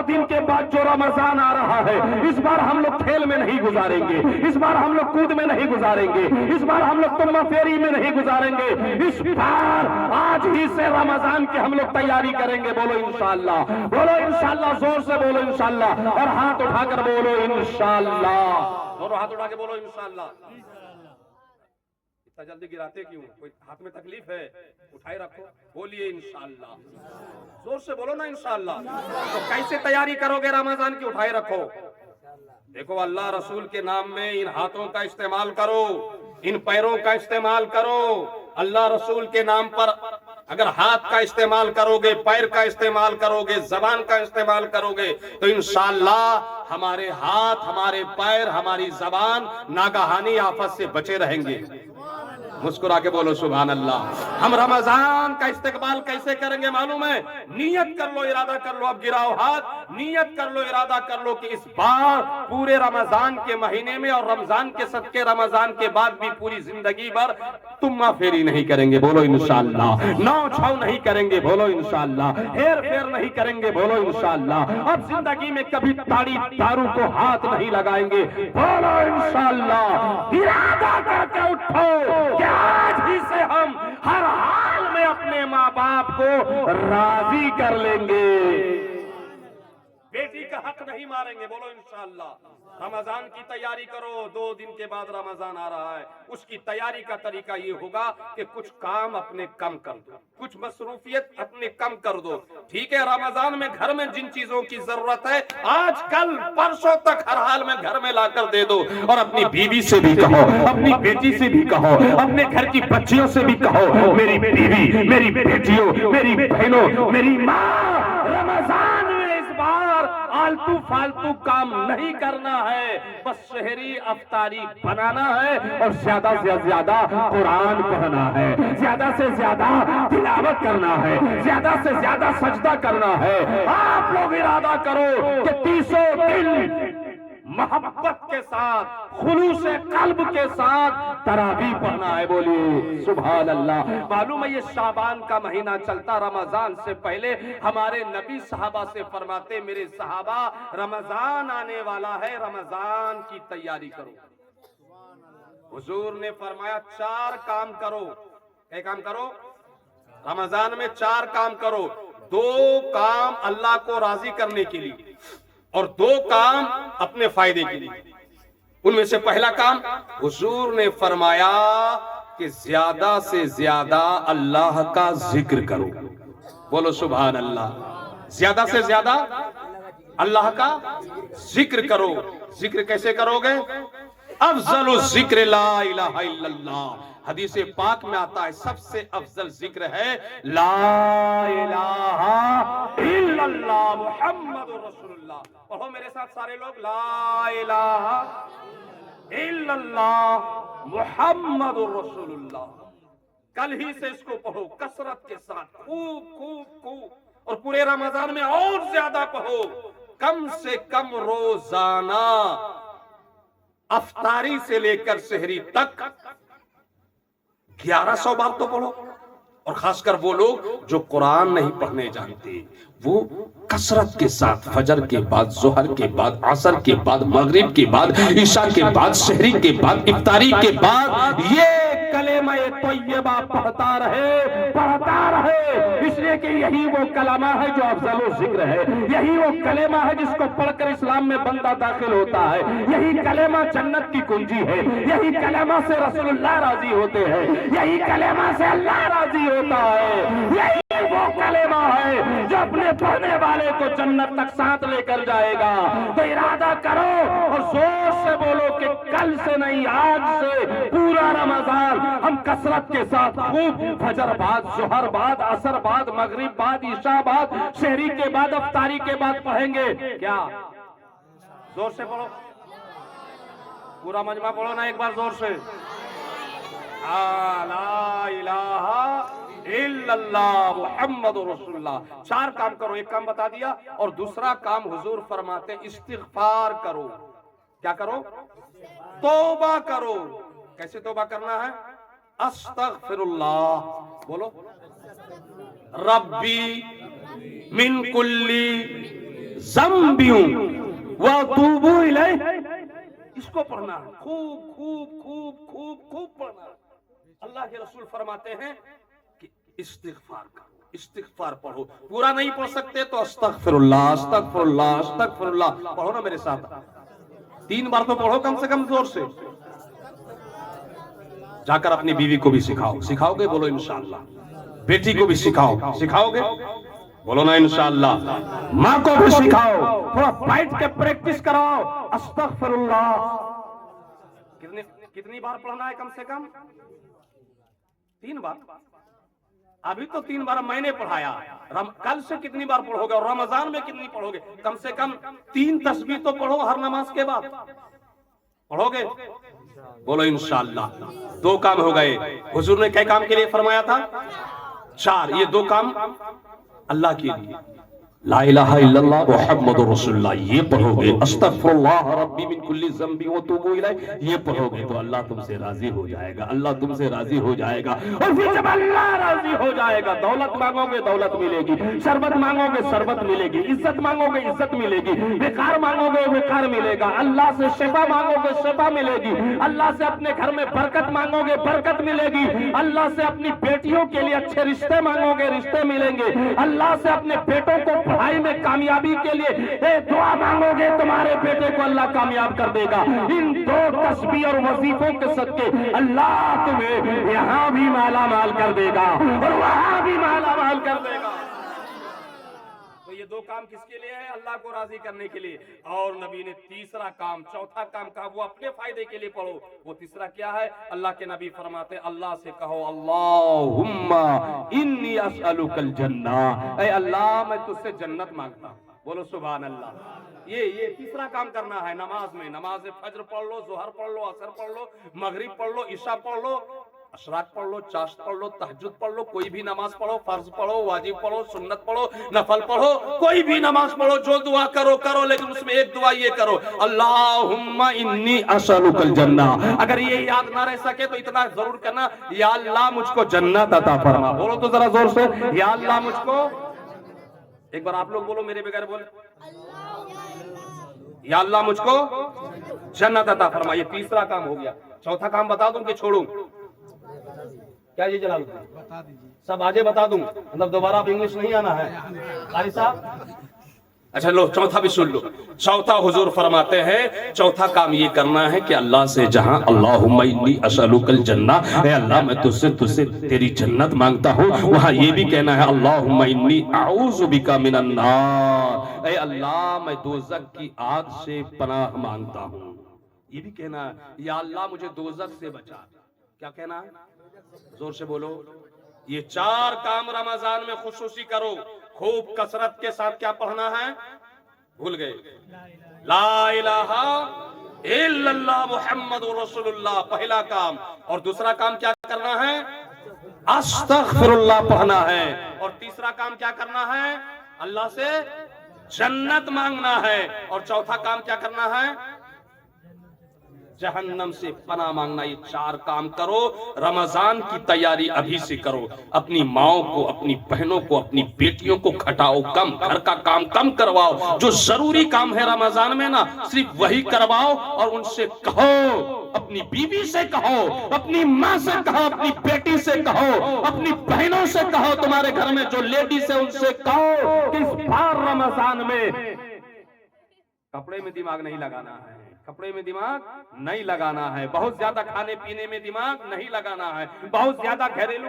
دن کے بعد جو رمضان آ رہا ہے اس بار ہم لوگ کھیل میں نہیں گزاریں گے، اس بار ہم لوگ کود میں نہیں گزاریں گے، اس بار ہم لوگ تمہ فیری میں نہیں گزاریں گے، اس بار آج ہی سے رمضان کی ہم لوگ تیاری کریں گے۔ بولو انشاءاللہ، بولو انشاءاللہ، زور سے بولو انشاءاللہ، اور ہاتھ اٹھا کر بولو انشاءاللہ، اور ہاتھ اٹھا کے بولو انشاءاللہ۔ اتنا جلدی گراتے کیوں؟ کوئی ہاتھ میں تکلیف ہے؟ اٹھائے رکھو، بولیے انشاءاللہ، زور سے بولو نا انشاءاللہ۔ تو کیسے تیاری کرو گے رمضان کی؟ اٹھائے رکھو۔ دیکھو اللہ رسول کے نام میں ان ہاتھوں کا استعمال کرو، ان پیروں کا استعمال کرو۔ اللہ رسول کے نام پر اگر ہاتھ کا استعمال کرو گے، پیر کا استعمال کرو گے، زبان کا استعمال کرو گے تو انشاءاللہ ہمارے ہاتھ، ہمارے پیر، ہماری زبان ناگہانی آفت سے بچے رہیں گے۔ مسکرا کے بولو سبحان اللہ۔ ہم رمضان کا استقبال کیسے کریں گے معلوم ہے؟ نیت کر لو، ارادہ کر لو، اب گراؤ ہاتھ، نیت کر لو، ارادہ کر لو کہ اس بار پورے رمضان کے مہینے میں اور رمضان کے صدقے رمضان کے بعد بھی پوری زندگی بھر تمہ فیری نہیں کریں گے، بولو انشاءاللہ، نو چھو نہیں کریں گے، بولو انشاءاللہ، ہیر پھیر نہیں کریں گے، بولو انشاءاللہ، اب زندگی میں کبھی تاڑی دارو کو ہاتھ نہیں لگائیں گے، بولو انشاءاللہ۔ ارادہ کر کے اٹھو کہ آج ہی سے ہم ہر حال میں اپنے ماں باپ کو راضی کر لیں گے، بیٹی کا حق نہیں ماریں گے، بولو انشاءاللہ۔ رمضان کی تیاری کرو، 2 دن کے بعد رمضان آ رہا ہے، اس کی تیاری کا طریقہ یہ ہوگا کہ کچھ کام اپنے کم کر دو، کچھ مصروفیت اپنے کم کر دو، ٹھیک ہے؟ رمضان میں گھر میں جن چیزوں کی ضرورت ہے آج کل پرسوں تک ہر حال میں گھر میں لا کر دے دو، اور اپنی بیوی سے بھی کہو، اپنی بیٹی سے بھی کہو، اپنے گھر کی بچیوں سے بھی کہو، میری بیوی، میری بیٹیوں، میری بہنوں، میری ماں، رمضان میں اس بار آلتو فالتو کام نہیں کرنا ہے، بس شہری افطاری بنانا ہے اور زیادہ سے زیادہ قرآن پڑھنا ہے، زیادہ سے زیادہ تلاوت کرنا ہے، زیادہ سے زیادہ سجدہ کرنا ہے۔ آپ لوگ ارادہ کرو کہ 30 دن محبت کے ساتھ، خلوص قلب کے ساتھ تراویح پڑھنا ہے، بولیے سبحان اللہ۔ معلوم ہے یہ شعبان کا مہینہ چلتا، رمضان سے پہلے ہمارے نبی صحابہ سے فرماتے، میرے صحابہ رمضان آنے والا ہے، رمضان کی تیاری کرو۔ حضور نے فرمایا 4 کام کرو۔ کیا کام کرو؟ رمضان میں 4 کام کرو، 2 کام اللہ کو راضی کرنے کے لیے اور 2 کام اپنے فائدے کے لیے۔ ان میں سے پہلا کام حضور نے فرمایا کہ زیادہ سے زیادہ اللہ کا ذکر کرو، بولو سبحان اللہ۔ زیادہ سے زیادہ اللہ کا ذکر کرو۔ ذکر کیسے کرو گے؟ افضل الذکر لا الہ الا اللہ، حدیث پاک میں آتا ہے سب سے افضل ذکر ہے لا الہ الا اللہ محمد رسول اللہ۔ پڑھو میرے ساتھ سارے لوگ، لا الہ الا اللہ محمد رسول اللہ۔ کل ہی سے اس کو پڑھو کثرت کے ساتھ، خوب خوب خوب، اور پورے رمضان میں اور زیادہ پڑھو، کم سے کم روزانہ افطاری سے لے کر سحری تک 1100 بار تو پڑھو۔ اور خاص کر وہ لوگ جو قرآن نہیں پڑھنے جانتے وہ کثرت کے ساتھ فجر کے بعد، ظہر کے بعد، عصر کے بعد، مغرب کے بعد، عشاء کے بعد، سحری کے بعد، افطاری کے بعد یہ کلمہ طیبہ پڑھتا رہے، اس لیے کہ یہی وہ کلمہ ہے جو افضل و ذکر ہے، یہی وہ کلمہ ہے جس کو پڑھ کر اسلام میں بندہ داخل ہوتا ہے، یہی کلمہ جنت کی کنجی ہے، یہی کلمہ سے رسول اللہ راضی ہوتے ہیں، یہی کلمہ سے اللہ راضی ہوتا ہے، یہی وہ کلمہ ہے جو اپنے پڑھنے والے کو جنت تک ساتھ لے کر جائے گا۔ تو ارادہ کرو اور زور سے بولو کہ کل سے نہیں آج سے پورا رمضان ہم کثرت کے ساتھ خوب فجر بعد، ظہر بعد، عصر بعد، مغرب بعد، عشاء بعد، سحری کے بعد، افطاری کے بعد پڑھیں گے۔ کیا؟ زور سے پڑھو، پورا مجمع پڑھو نا ایک بار زور سے، لا الہ الا اللہ محمد رسول اللہ۔ 4 کام کرو، ایک کام بتا دیا، اور دوسرا کام حضور فرماتے استغفار کرو۔ کیا کرو؟ توبہ کرو۔ کیسے توبہ کرنا ہے؟ استغفر اللہ، بولو، ربی من کلی ذنبی وتوبوا الیہ، اس کو پڑھنا ہے، خوب خوب خوب خوب خوب پڑھنا ہے۔ اللہ کے رسول فرماتے ہیں کہ استغفار کرو، استغفار پڑھو، پورا نہیں پڑھ سکتے تو استغفر اللہ استغفر اللہ استغفر اللہ پڑھو نا میرے ساتھ، 3 بار تو پڑھو کم سے کم زور سے۔ جا کر اپنی بیوی کو بھی سکھاؤ، سکھاؤ گے؟ بولو انشاءاللہ۔ بیٹی کو بھی سکھاؤ، سکھاؤ گے؟ بولو نا انشاءاللہ۔ ماں کو بھی سکھاؤ، تھوڑا بیٹھ کے پریکٹس کراؤ، استغفر اللہ۔ کتنی بار پڑھنا ہے؟ کم سے کم 3 بار۔ ابھی تو 3 بار میں نے پڑھایا، کل سے کتنی بار پڑھو گے؟ اور رمضان میں کتنی پڑھو گے؟ کم سے کم 3 تسبیح تو پڑھو ہر نماز کے بعد، پڑھو گے؟ بولو انشاءاللہ۔ 2 کام ہو گئے، حضور نے کئی کام کے لیے فرمایا تھا؟ 4، یہ 2 کام اللہ کے لیے، لا الہ الا اللہ محمد رسول اللہ یہ پڑھو گے، استغفر اللہ ربی من کل ذنب وتوب الیہ یہ پڑھو گے تو اللہ تم سے راضی ہو جائے گا، اللہ تم سے راضی ہو جائے گا۔ اور پھر جب اللہ راضی ہو جائے گا، دولت مانگو گے دولت ملے گی، شربت مانگو گے شربت ملے گی، عزت مانگو گے عزت ملے گی، وقار مانگو گے وقار ملے گا، اللہ سے شفا مانگو گے شفا ملے گی، اللہ سے اپنے گھر میں برکت مانگو گے برکت ملے گی، اللہ سے اپنی بیٹیوں کے لیے اچھے رشتے مانگو گے رشتے ملیں گے، اللہ سے اپنے بیٹوں کو پڑھائی میں کامیابی کے لیے دعا مانگو گے، تمہارے بیٹے کو اللہ کامیاب کر دے گا۔ ان 2 تسبیح اور وظیفوں کے صدقے اللہ تمہیں یہاں بھی مالا مال کر دے گا اور وہاں بھی مالا مال کر دے گا۔ تو یہ 2 کام کس کے لیے ہے؟ اللہ کو راضی کرنے کے لیے۔ اور نبی نے تیسرا کام، چوتھا کام کہا وہ اپنے فائدے کے لیے پڑھو، وہ تیسرا کیا ہے؟ اللہ کے نبی فرماتے اللہ سے کہو اللہم انی اسألک الجنہ، اے اللہ میں تجھ سے جنت مانگتا ہوں۔ بولو سبحان اللہ۔ یہ تیسرا کام کرنا ہے نماز میں، نماز فجر پڑھ لو، ظہر پڑھ لو، عصر پڑھ لو، مغرب پڑھ لو، عشاء پڑھ لو، اشراق پڑھ لو، چاشت پڑھ لو، تہجد پڑھ لو، کوئی بھی نماز پڑھو، فرض پڑھو، واجب پڑھو، سنت پڑھو، نفل پڑھو، کوئی بھی نماز پڑھو، جو دعا کرو لیکن اس میں ایک دعا یہ کرو اللہم انی اسألک الجنہ۔ اگر یہ یاد نہ رہ سکے تو اتنا ضرور کرنا یا اللہ مجھ کو جنت عطا فرما۔ بولو تو ذرا زور سے، یا اللہ مجھ کو، ایک بار آپ لوگ بولو میرے بغیر بولے، یا اللہ مجھ کو جنت عطا فرما۔ یہ تیسرا کام ہو گیا۔ چوتھا کام بتا دوں کہ چھوڑوں؟ کیا جی جلال سب آجے بتا دوں، مطلب دوبارہ اب انگلش نہیں آنا ہے قاری صاحب؟ اچھا لو چوتھا بھی سن لو۔ چوتھا حضور فرماتے ہیں چوتھا کام یہ کرنا ہے کہ اللہ سے جہاں اللہم انی اسألک الجنہ، اے اللہ میں تجھ سے تیری جنت مانگتا ہوں، وہاں یہ بھی کہنا ہے اللہم انی اعوذ بک من النار، اے اللہ میں دوزخ کی آگ سے پناہ مانگتا ہوں۔ یہ بھی کہنا ہے یا اللہ مجھے دوزخ سے بچا۔ کیا کہنا ہے؟ زور سے بولو۔ یہ 4 کام رمضان میں خصوصی کرو، خوب کثرت کے ساتھ کیا پڑھنا ہے؟ بھول گئے؟ لا الہ الا اللہ محمد رسول اللہ پہلا کام، اور دوسرا کام کیا کرنا ہے؟ استغفر اللہ پڑھنا ہے، اور تیسرا کام کیا کرنا ہے؟ اللہ سے جنت مانگنا ہے، اور چوتھا کام کیا کرنا ہے؟ جہنم سے پناہ مانگنا۔ یہ 4 کام کرو، رمضان کی تیاری ابھی سے کرو، اپنی ماؤں کو، اپنی بہنوں کو، اپنی بیٹیوں کو کھٹاؤ کم، گھر کا کام کم کرواؤ، جو ضروری کام ہے رمضان میں نا صرف وہی کرواؤ، اور ان سے کہو، اپنی بیوی سے کہو، اپنی ماں سے کہو، اپنی بیٹی سے کہو، اپنی بہنوں سے کہو، تمہارے گھر میں جو لیڈیز ہیں ان سے کہو کہ اس بار رمضان میں کپڑے میں دماغ نہیں لگانا ہے، کپڑے میں دماغ نہیں لگانا ہے، بہت زیادہ کھانے پینے میں دماغ نہیں لگانا ہے، بہت زیادہ گھریلو